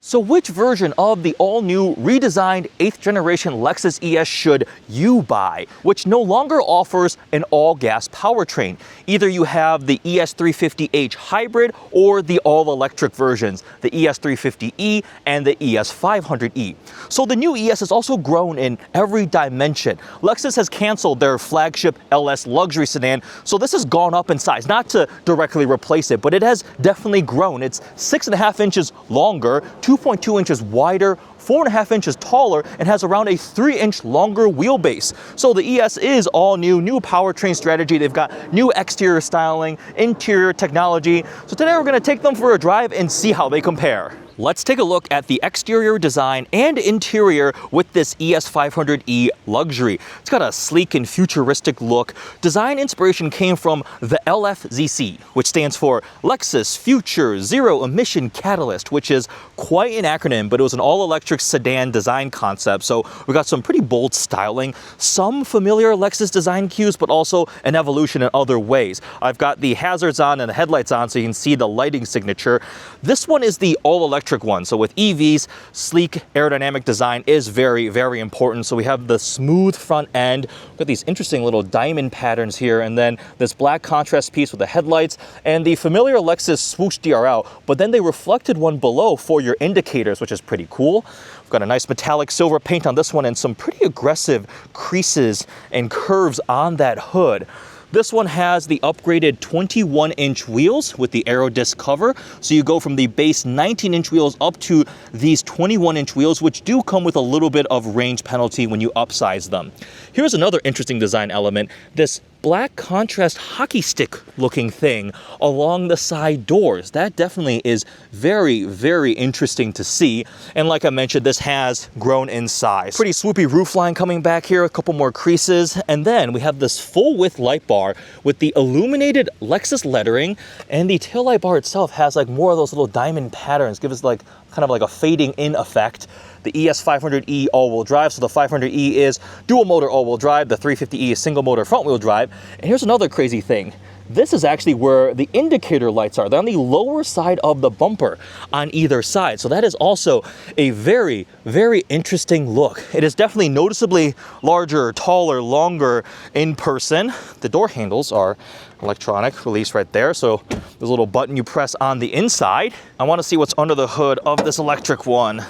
So which version of the all-new, redesigned 8th generation Lexus ES should you buy, which no longer offers an all-gas powertrain? Either you have the ES350h hybrid or the all-electric versions, the ES350e and the ES500e. So the new ES has also grown in every dimension. Lexus has canceled their flagship LS luxury sedan, so this has gone up in size, not to directly replace it, but it has definitely grown. It's 6.5 inches longer, 2.2 inches wider, 4.5 inches taller, and has around a 3-inch longer wheelbase. So the ES is all new powertrain strategy. They've got new exterior styling, interior technology. So today we're gonna take them for a drive and see how they compare. Let's take a look at the exterior design and interior with this ES500e Luxury. It's got a sleek and futuristic look. Design inspiration came from the LFZC, which stands for Lexus Future Zero Emission Catalyst, which is quite an acronym, but it was an all-electric sedan design concept. So we got some pretty bold styling, some familiar Lexus design cues, but also an evolution in other ways. I've got the hazards on and the headlights on so you can see the lighting signature. This one is the all-electric one. So with EVs, sleek aerodynamic design is very, very important. So we have the smooth front end. We've got these interesting little diamond patterns here, and then this black contrast piece with the headlights and the familiar Lexus swoosh DRL, but then they reflected one below for your indicators, which is pretty cool. We've got a nice metallic silver paint on this one and some pretty aggressive creases and curves on that hood. This one has the upgraded 21-inch wheels with the Aero disc cover. So you go from the base 19-inch wheels up to these 21-inch wheels, which do come with a little bit of range penalty when you upsize them. Here's another interesting design element. This black contrast hockey stick looking thing along the side doors. That definitely is very, very interesting to see. And like I mentioned, this has grown in size. Pretty swoopy roofline coming back here, a couple more creases. And then we have this full width light bar with the illuminated Lexus lettering, and the tail light bar itself has like more of those little diamond patterns, give us like kind of like a fading in effect. The ES500e all-wheel drive, so the 500e is dual motor all-wheel drive, the 350e is single motor front-wheel drive. And here's another crazy thing. This is actually where the indicator lights are. They're on the lower side of the bumper on either side. So that is also a very, very interesting look. It is definitely noticeably larger, taller, longer in person. The door handles are electronic release right there. So there's a little button you press on the inside. I want to see what's under the hood of this electric one.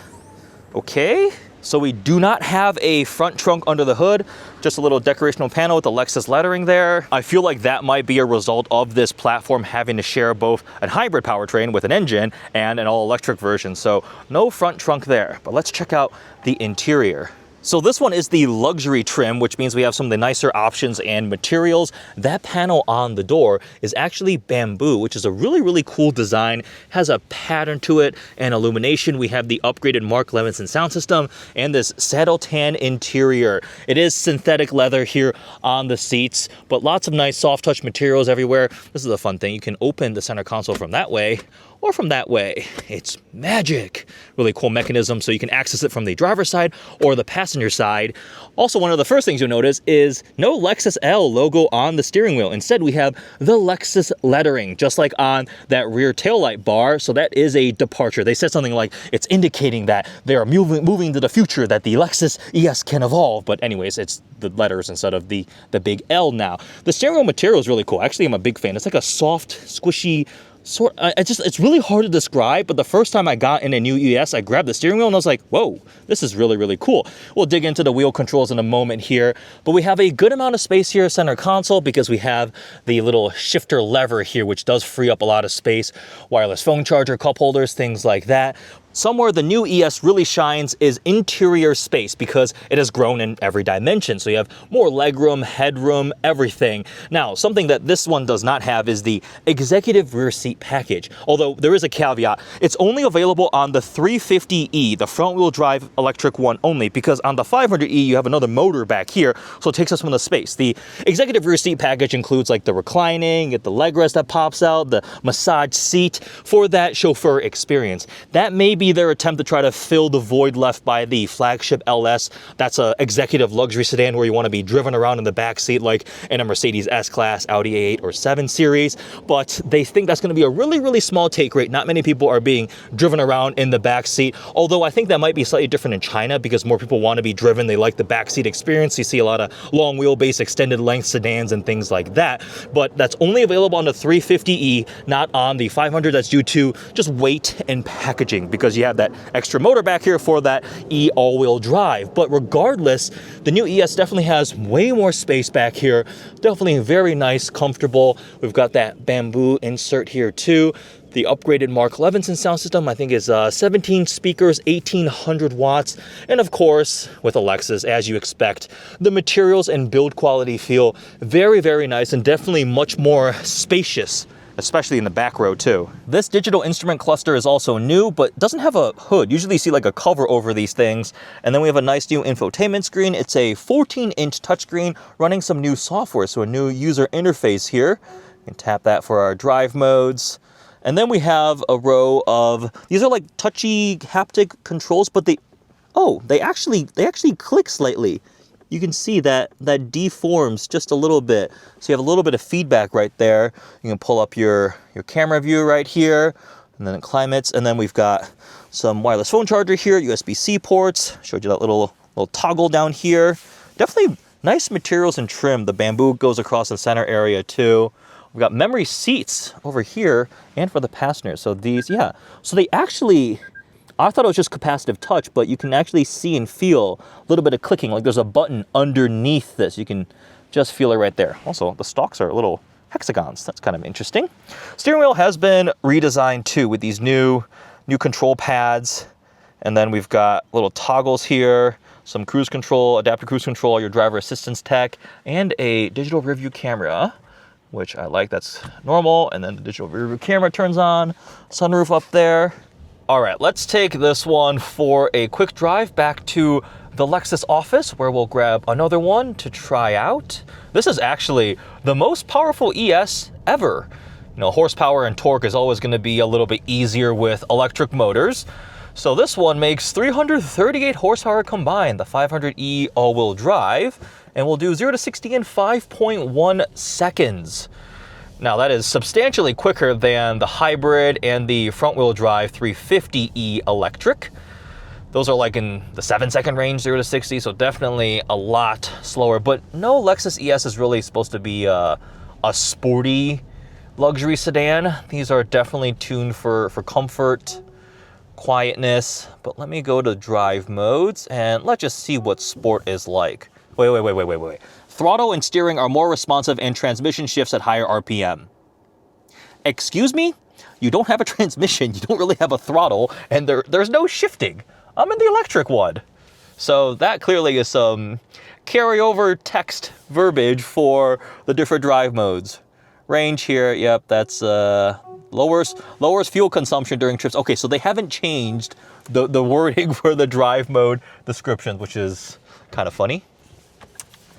Okay, so we do not have a front trunk under the hood, just a little decorational panel with the Lexus lettering there. I feel like that might be a result of this platform having to share both a hybrid powertrain with an engine and an all-electric version, so no front trunk there. But let's check out the interior. So this one is the luxury trim, which means we have some of the nicer options and materials. That panel on the door is actually bamboo, which is a really, really cool design. Has a pattern to it and illumination. We have the upgraded Mark Levinson sound system and this saddle tan interior. It is synthetic leather here on the seats, but lots of nice soft touch materials everywhere. This is a fun thing. You can open the center console from that way or from that way. It's magic. Really cool mechanism, so you can access it from the driver's side or the passenger side. Also, one of the first things you'll notice is no Lexus L logo on the steering wheel. Instead, we have the Lexus lettering, just like on that rear taillight bar. So that is a departure. They said something like it's indicating that they are moving to the future, that the Lexus ES can evolve. But anyways, it's the letters instead of the big L now. The steering wheel material is really cool. Actually, I'm a big fan. It's like a soft, squishy, it's really hard to describe, but the first time I got in a new ES, I grabbed the steering wheel and I was like, whoa, this is really, really cool. We'll dig into the wheel controls in a moment here, but we have a good amount of space here, center console, because we have the little shifter lever here, which does free up a lot of space, wireless phone charger, cup holders, things like that. Somewhere the new ES really shines is interior space because it has grown in every dimension. So you have more legroom, headroom, everything. Now, something that this one does not have is the executive rear seat package. Although there is a caveat, it's only available on the 350e, the front wheel drive electric one only, because on the 500e, you have another motor back here. So it takes us from the space. The executive rear seat package includes like the reclining, the leg rest that pops out, the massage seat for that chauffeur experience. That may be maybe their attempt to try to fill the void left by the flagship LS. That's a executive luxury sedan where you want to be driven around in the back seat like in a Mercedes S-Class, Audi A8 or 7 Series. But they think that's going to be a really, really small take rate. Not many people are being driven around in the back seat. Although I think that might be slightly different in China because more people want to be driven. They like the back seat experience. You see a lot of long wheelbase, extended length sedans and things like that. But that's only available on the 350e, not on the 500. That's due to just weight and packaging because you have that extra motor back here for that E all-wheel drive. But regardless, the new ES definitely has way more space back here. Definitely very nice, comfortable. We've got that bamboo insert here too. The upgraded Mark Levinson sound system, I think, is 17 speakers, 1800 watts. And of course, with a Lexus, as you expect, the materials and build quality feel very, very nice and definitely much more spacious, especially in the back row too. This digital instrument cluster is also new, but doesn't have a hood. Usually you see like a cover over these things. And then we have a nice new infotainment screen. It's a 14-inch touchscreen running some new software, so a new user interface here. You can tap that for our drive modes. And then we have a row of, these are like touchy haptic controls, but they actually click slightly. You can see that deforms just a little bit. So you have a little bit of feedback right there. You can pull up your camera view right here, and then it climates. And then we've got some wireless phone charger here, USB-C ports. Showed you that little toggle down here. Definitely nice materials and trim. The bamboo goes across the center area too. We've got memory seats over here and for the passengers. So these, yeah. So they actually, I thought it was just capacitive touch, but you can actually see and feel a little bit of clicking. Like there's a button underneath this. You can just feel it right there. Also, the stalks are little hexagons. That's kind of interesting. Steering wheel has been redesigned too with these new control pads. And then we've got little toggles here, some cruise control, adaptive cruise control, your driver assistance tech, and a digital rear view camera, which I like. That's normal. And then the digital rear view camera turns on, sunroof up there. All right, let's take this one for a quick drive back to the Lexus office where we'll grab another one to try out. This is actually the most powerful ES ever. You know, horsepower and torque is always going to be a little bit easier with electric motors. So this one makes 338 horsepower combined, the 500e all-wheel drive, and will do 0 to 60 in 5.1 seconds. Now that is substantially quicker than the hybrid and the front-wheel drive 350e electric. Those are like in the 7-second range, 0 to 60, so definitely a lot slower. But no Lexus ES is really supposed to be a sporty luxury sedan. These are definitely tuned for comfort, quietness. But let me go to drive modes and let's just see what sport is like. Wait. Throttle and steering are more responsive and transmission shifts at higher RPM. Excuse me? You don't have a transmission, you don't really have a throttle, and there's no shifting. I'm in the electric one. So that clearly is some carryover text verbiage for the different drive modes. Range here, yep, that's lowers fuel consumption during trips. Okay, so they haven't changed the wording for the drive mode descriptions, which is kind of funny.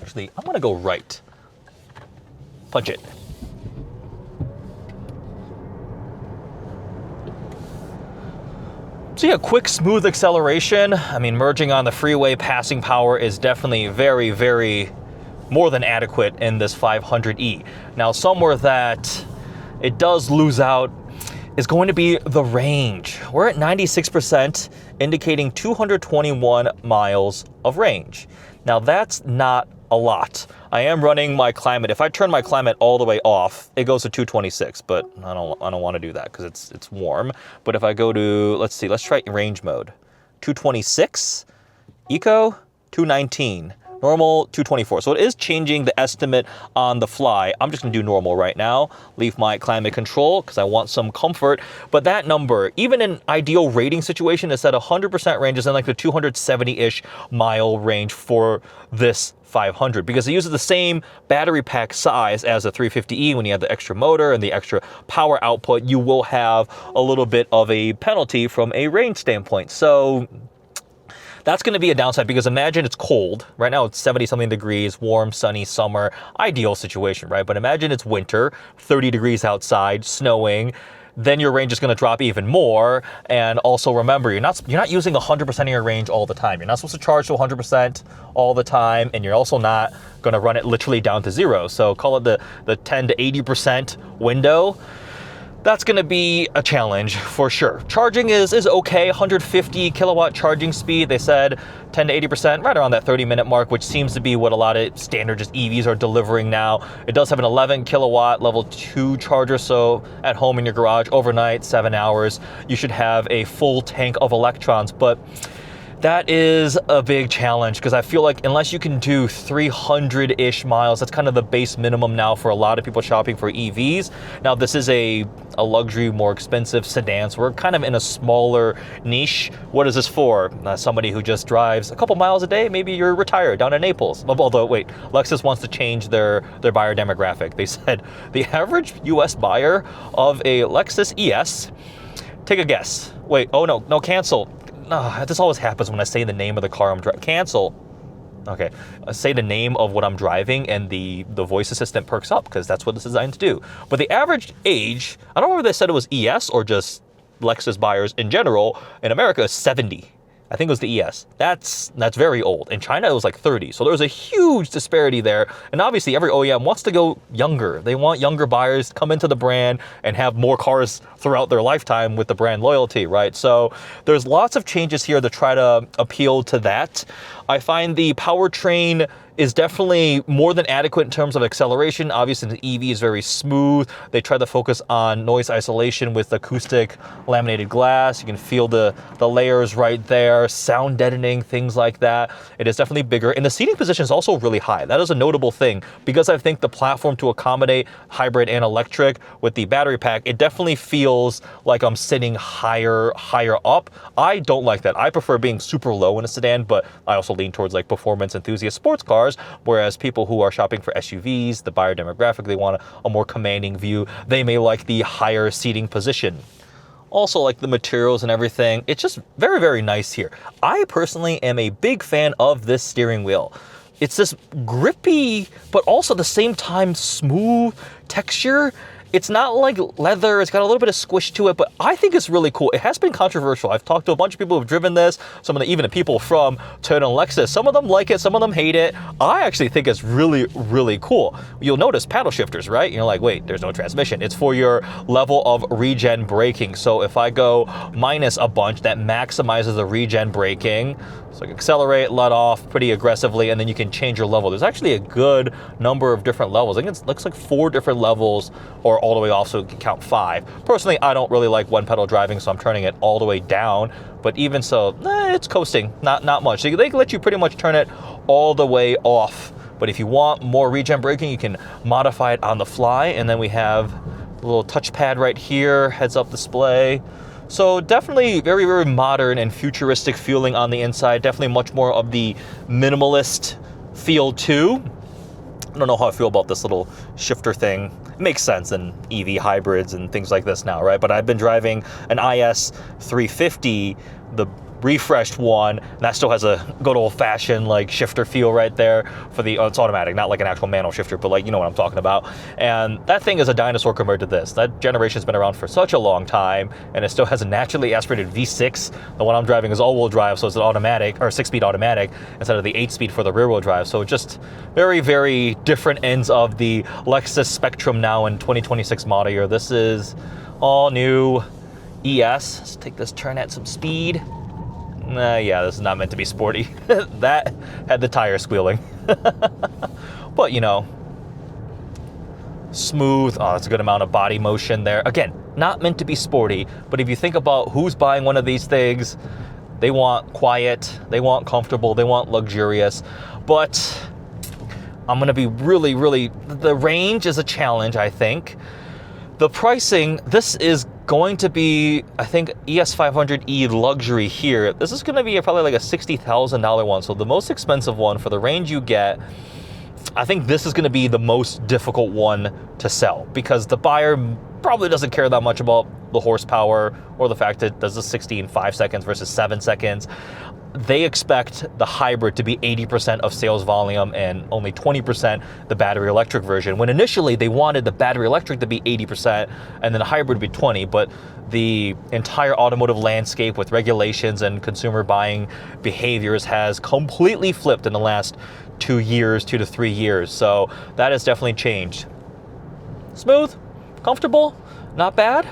Actually, I'm gonna go right. Punch it. So yeah, quick, smooth acceleration. I mean, merging on the freeway, passing power is definitely very, very more than adequate in this 500e. Now, somewhere that it does lose out is going to be the range. We're at 96%, indicating 221 miles of range. Now, that's not a lot. I am running my climate. If I turn my climate all the way off, it goes to 226, but I don't want to do that because it's warm. But if I go to, let's try range mode. 226, eco, 219. Normal, 224. So it is changing the estimate on the fly. I'm just gonna do normal right now. Leave my climate control because I want some comfort. But that number, even in ideal rating situation, is at 100% range, is in like the 270-ish mile range for this 500 because it uses the same battery pack size as the 350e. When you have the extra motor and the extra power output, you will have a little bit of a penalty from a range standpoint. So that's going to be a downside because imagine it's cold. Right now it's 70-something degrees, warm, sunny, summer, ideal situation, right? But imagine it's winter, 30 degrees outside, snowing. then your range is going to drop even more. And also remember, you're not using 100% of your range all the time. You're not supposed to charge to 100% all the time, and you're also not going to run it literally down to zero. So call it the 10 to 80% window. That's going to be a challenge for sure. Charging is okay, 150 kilowatt charging speed. They said 10 to 80%, right around that 30-minute mark, which seems to be what a lot of standard just EVs are delivering now. It does have an 11 kilowatt level 2 charger, so at home in your garage overnight, 7 hours, you should have a full tank of electrons. But that is a big challenge because I feel like unless you can do 300-ish miles, that's kind of the base minimum now for a lot of people shopping for EVs. Now, this is a luxury, more expensive sedan, so we're kind of in a smaller niche. What is this for? Somebody who just drives a couple miles a day? Maybe you're retired down in Naples. Although, wait, Lexus wants to change their buyer demographic. They said the average US buyer of a Lexus ES, take a guess. Wait, oh no, cancel. This always happens when I say the name of the car I'm driving. Cancel. Okay, say the name of what I'm driving and the voice assistant perks up because that's what it's designed to do. But the average age, I don't know whether they said it was ES or just Lexus buyers in general, in America is 70. I think it was the ES. That's very old. In China, it was like 30. So there's a huge disparity there. And obviously, every OEM wants to go younger. They want younger buyers to come into the brand and have more cars throughout their lifetime with the brand loyalty, right? So there's lots of changes here to try to appeal to that. I find the powertrain is definitely more than adequate in terms of acceleration. Obviously, the EV is very smooth. They try to focus on noise isolation with acoustic laminated glass. You can feel the layers right there, sound deadening, things like that. It is definitely bigger. And the seating position is also really high. That is a notable thing because I think the platform to accommodate hybrid and electric with the battery pack, it definitely feels like I'm sitting higher up. I don't like that. I prefer being super low in a sedan, but I also lean towards like performance enthusiast sports cars. Whereas people who are shopping for SUVs, the buyer demographic, they want a more commanding view. They may like the higher seating position. Also, like the materials and everything, it's just very, very nice here. I personally am a big fan of this steering wheel. It's this grippy, but also at the same time smooth texture. It's not like leather, it's got a little bit of squish to it, but I think it's really cool. It has been controversial. I've talked to a bunch of people who've driven this, even the people from Toyota and Lexus. Some of them like it, some of them hate it. I actually think it's really, really cool. You'll notice paddle shifters, right? You're like, wait, there's no transmission. It's for your level of regen braking. So if I go minus a bunch, that maximizes the regen braking. So I can accelerate, let off pretty aggressively, and then you can change your level. There's actually a good number of different levels. I think it looks like 4 different levels, or all the way off, so you can count 5. Personally, I don't really like one pedal driving, so I'm turning it all the way down. But even so, it's coasting, not much. So they let you pretty much turn it all the way off. But if you want more regen braking, you can modify it on the fly. And then we have a little touchpad right here, heads-up display. So definitely very, very modern and futuristic feeling on the inside. Definitely much more of the minimalist feel too. I don't know how I feel about this little shifter thing. It makes sense in EV hybrids and things like this now, right? But I've been driving an IS 350, the refreshed one, and that still has a good old-fashioned like shifter feel right there for the, it's automatic, not like an actual manual shifter, but like, you know what I'm talking about. And that thing is a dinosaur compared to this. That generation's been around for such a long time, and it still has a naturally aspirated V6. The one I'm driving is all-wheel drive, so it's an automatic, or 6-speed automatic, instead of the 8-speed for the rear-wheel drive. So just very, very different ends of the Lexus spectrum now in 2026 model year. This is all new ES. Let's take this turn at some speed. Yeah, this is not meant to be sporty. That had the tire squealing. But, you know, smooth. Oh, that's a good amount of body motion there. Again, not meant to be sporty, but if you think about who's buying one of these things, they want quiet, they want comfortable, they want luxurious. But I'm going to be really, really, the range is a challenge, I think. The pricing, this is going to be, I think, ES500e luxury here. This is going to be probably like a $60,000 one. So the most expensive one for the range you get, I think this is going to be the most difficult one to sell because the buyer probably doesn't care that much about the horsepower or the fact that it does the 60 in 5 seconds versus 7 seconds. they expect the hybrid to be 80% of sales volume and only 20% the battery electric version, when initially they wanted the battery electric to be 80% and then the hybrid to be 20%. But the entire automotive landscape with regulations and consumer buying behaviors has completely flipped in the last 2 years, 2 to 3 years. So that has definitely changed. Smooth, comfortable, not bad.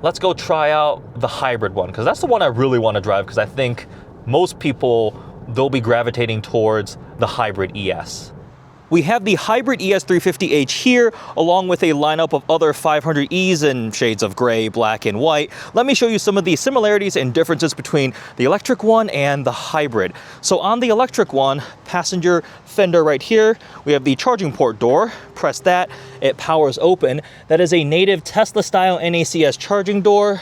Let's go try out the hybrid one, because that's the one I really want to drive, because I think most people, they'll be gravitating towards the hybrid ES. We have the hybrid ES 350h here, along with a lineup of other 500Es in shades of gray, black, and white. Let me show you some of the similarities and differences between the electric one and the hybrid. So on the electric one, passenger fender right here, we have the charging port door. Press that, it powers open. That is a native Tesla-style NACS charging door.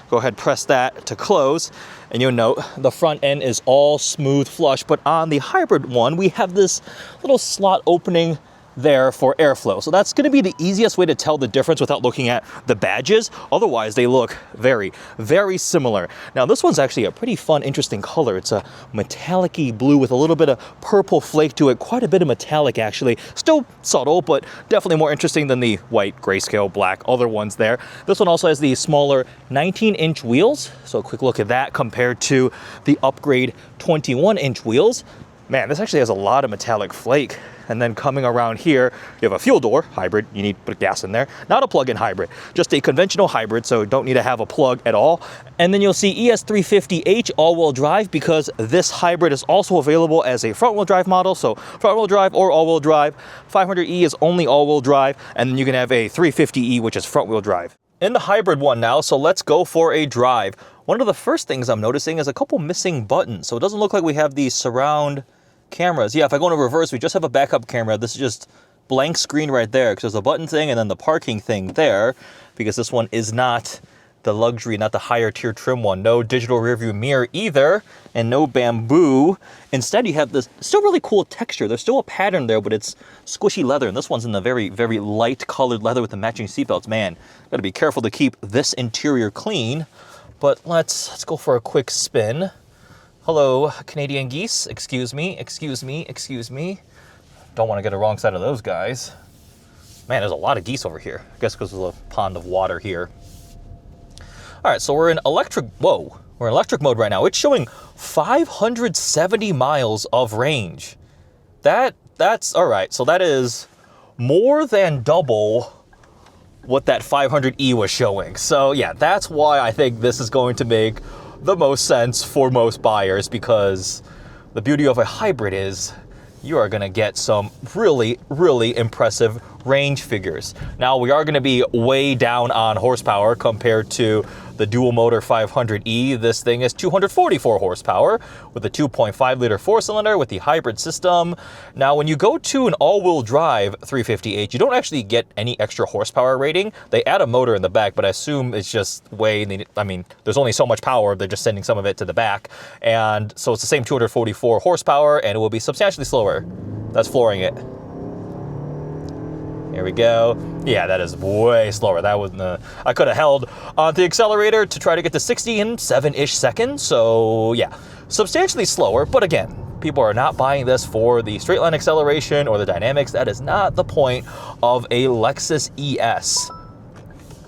Go ahead, press that to close. And you'll note the front end is all smooth flush, but on the hybrid one, we have this little slot opening there for airflow. So that's going to be the easiest way to tell the difference without looking at the badges. Otherwise, they look very, very similar. Now, this one's actually a pretty fun, interesting color. It's a metallic-y blue with a little bit of purple flake to it. Quite a bit of metallic, actually. Still subtle, but definitely more interesting than the white, grayscale, black other ones there. This one also has the smaller 19-inch wheels. So a quick look at that compared to the upgrade 21-inch wheels. Man, this actually has a lot of metallic flake. And then coming around here, you have a fuel door, hybrid, you need to put gas in there. Not a plug-in hybrid, just a conventional hybrid, so don't need to have a plug at all. And then you'll see ES350h all-wheel drive, because this hybrid is also available as a front-wheel drive model, so front-wheel drive or all-wheel drive. 500e is only all-wheel drive, and then you can have a 350e, which is front-wheel drive. In the hybrid one now, so let's go for a drive. One of the first things I'm noticing is a couple missing buttons, so it doesn't look like we have the surround cameras. Yeah, if I go into reverse, we just have a backup camera. This is just blank screen right there, because there's a button thing and then the parking thing there, because this one is not the luxury, not the higher tier trim one. No digital rearview mirror either, and no bamboo. Instead, you have this still really cool texture. There's still a pattern there, but it's squishy leather, and this one's in the very, very light colored leather with the matching seatbelts. Man, gotta be careful to keep this interior clean. But let's go for a quick spin. Hello, Canadian geese. Excuse me, excuse me, excuse me. Don't want to get the wrong side of those guys. Man, there's a lot of geese over here. I guess because there's a pond of water here. All right, so we're in electric, we're in electric mode right now. It's showing 570 miles of range. That's all right. So that is more than double what that 500e was showing. So yeah, that's why I think this is going to make the most sense for most buyers, because the beauty of a hybrid is you are going to get some really, really impressive range figures. Now, we are going to be way down on horsepower compared to the dual motor 500e. This thing is 244 horsepower with a 2.5 liter 4-cylinder with the hybrid system. Now, when you go to an all-wheel drive 350h, you don't actually get any extra horsepower rating. They add a motor in the back, but I assume it's just there's only so much power. They're just sending some of it to the back. And so it's the same 244 horsepower, and it will be substantially slower. That's flooring it. Here we go. Yeah, that is way slower. That was I could have held on the accelerator to try to get to 60 in 7-ish seconds. So yeah, substantially slower. But again, people are not buying this for the straight line acceleration or the dynamics. That is not the point of a Lexus ES.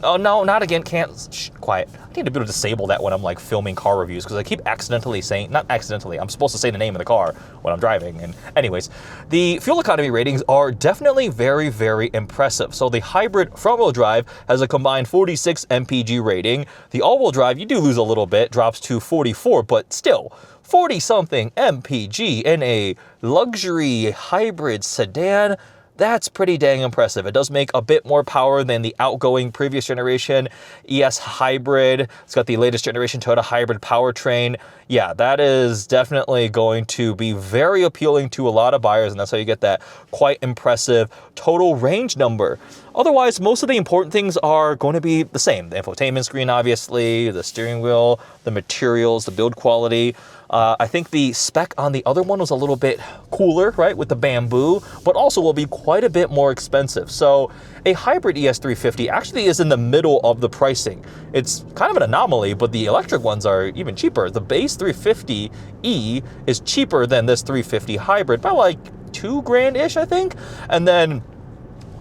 Oh no, not again, can't, shh, quiet. I need to be able to disable that when I'm like filming car reviews, because I keep accidentally saying, not accidentally, I'm supposed to say the name of the car when I'm driving. And anyways, the fuel economy ratings are definitely very, very impressive. So the hybrid front wheel drive has a combined 46 mpg rating. The all wheel drive, you do lose a little bit, drops to 44, but still 40 something mpg in a luxury hybrid sedan. That's pretty dang impressive. It does make a bit more power than the outgoing previous generation ES hybrid. It's got the latest generation Toyota hybrid powertrain. Yeah, that is definitely going to be very appealing to a lot of buyers, and that's how you get that quite impressive total range number. Otherwise, most of the important things are going to be the same. The infotainment screen, obviously, the steering wheel, the materials, the build quality. I think the spec on the other one was a little bit cooler, right, with the bamboo, but also will be quite a bit more expensive. So a hybrid ES350 actually is in the middle of the pricing. It's kind of an anomaly, but the electric ones are even cheaper. The base 350e is cheaper than this 350 hybrid by like $2 grand-ish, I think. And then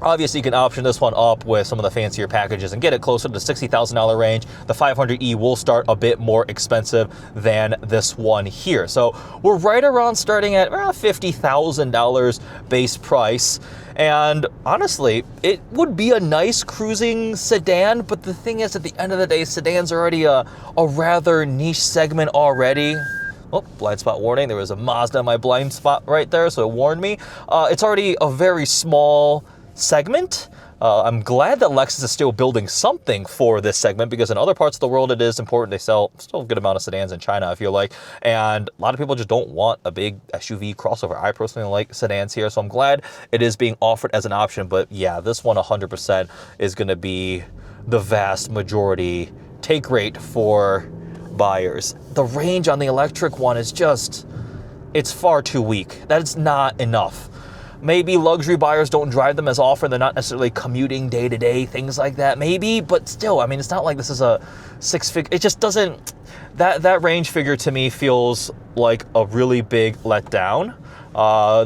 obviously, you can option this one up with some of the fancier packages and get it closer to the $60,000 range. The 500e will start a bit more expensive than this one here. So we're right around starting at around $50,000 base price. And honestly, it would be a nice cruising sedan, but the thing is, at the end of the day, sedans are already a rather niche segment already. Oh, blind spot warning. There was a Mazda in my blind spot right there, so it warned me. It's already a very small segment. I'm glad that Lexus is still building something for this segment, because in other parts of the world it is important. They sell still a good amount of sedans in China, I feel like, and a lot of people just don't want a big SUV crossover. I personally like sedans here, so I'm glad it is being offered as an option. But yeah, this one 100% is going to be the vast majority take rate for buyers. The range on the electric one is just, it's far too weak. That is not enough. Maybe luxury buyers don't drive them as often. They're not necessarily commuting day to day, things like that, maybe. But still, I mean, it's not like this is a six-figure. It just doesn't, that range figure to me feels like a really big letdown.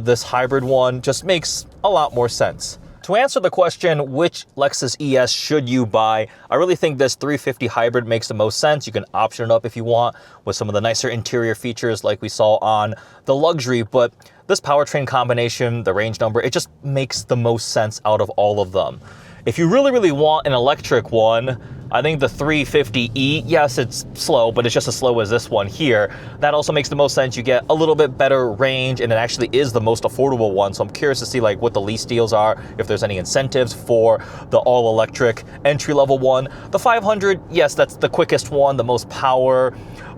This hybrid one just makes a lot more sense. To answer the question, which Lexus ES should you buy, I really think this 350 hybrid makes the most sense. You can option it up if you want with some of the nicer interior features like we saw on the luxury, but this powertrain combination, the range number, it just makes the most sense out of all of them. If you really, really want an electric one, I think the 350e, yes, it's slow, but it's just as slow as this one here. That also makes the most sense. You get a little bit better range, and it actually is the most affordable one. So I'm curious to see like what the lease deals are, if there's any incentives for the all-electric entry-level one. The 500, yes, that's the quickest one, the most power,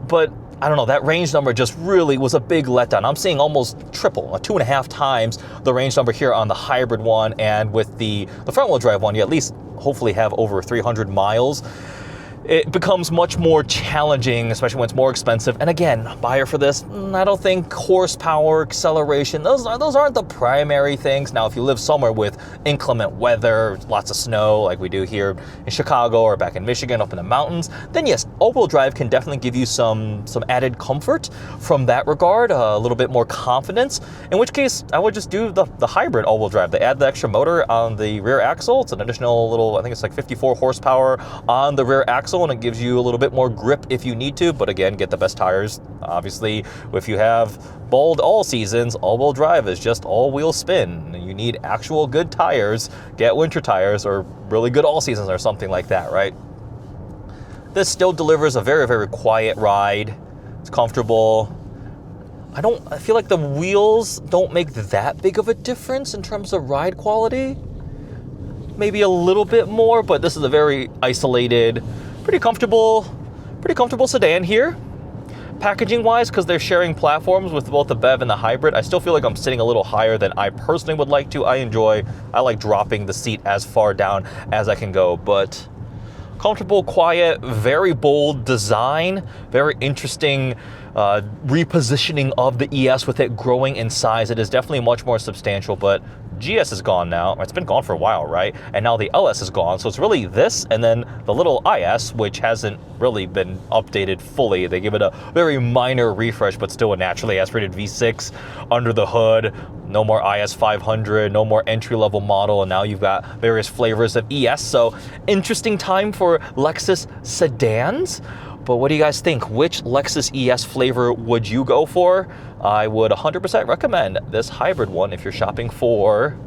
but I don't know, that range number just really was a big letdown. I'm seeing almost triple, 2.5 times the range number here on the hybrid one, and with the front-wheel drive one, you at least hopefully have over 300 miles. It becomes much more challenging, especially when it's more expensive. And again, buyer for this, I don't think horsepower, acceleration, those aren't the primary things. Now, if you live somewhere with inclement weather, lots of snow, like we do here in Chicago or back in Michigan up in the mountains, then yes, all-wheel drive can definitely give you some added comfort from that regard, a little bit more confidence, in which case I would just do the hybrid all-wheel drive. They add the extra motor on the rear axle. It's an additional little, I think it's like 54 horsepower on the rear axle, and it gives you a little bit more grip if you need to, but again, get the best tires. Obviously, if you have bold all seasons, all-wheel drive is just all-wheel spin. You need actual good tires. Get winter tires or really good all seasons or something like that, right? This still delivers a very, very quiet ride. It's comfortable. I feel like the wheels don't make that big of a difference in terms of ride quality. Maybe a little bit more, but this is a very isolated, pretty comfortable sedan here. Packaging wise, because they're sharing platforms with both the BEV and the hybrid, I still feel like I'm sitting a little higher than I personally would like to. I like dropping the seat as far down as I can go, but comfortable, quiet, very bold design, very interesting repositioning of the ES with it growing in size. It is definitely much more substantial, but GS is gone now. It's been gone for a while, right? And now the LS is gone. So it's really this and then the little IS, which hasn't really been updated fully. They give it a very minor refresh, but still a naturally aspirated V6 under the hood. No more IS 500, no more entry-level model, and now you've got various flavors of ES. So interesting time for Lexus sedans. But what do you guys think? Which Lexus ES flavor would you go for? I would 100% recommend this hybrid one if you're shopping for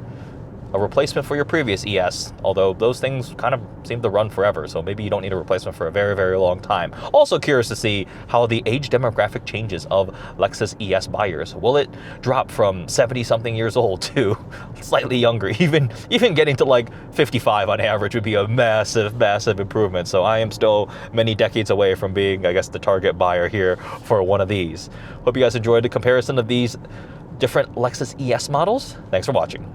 a replacement for your previous ES, although those things kind of seem to run forever, so maybe you don't need a replacement for a very, very long time. Also curious to see how the age demographic changes of Lexus ES buyers. Will it drop from 70-something years old to slightly younger? Even getting to like 55 on average would be a massive, massive improvement. So I am still many decades away from being, I guess, the target buyer here for one of these. Hope you guys enjoyed the comparison of these different Lexus ES models. Thanks for watching.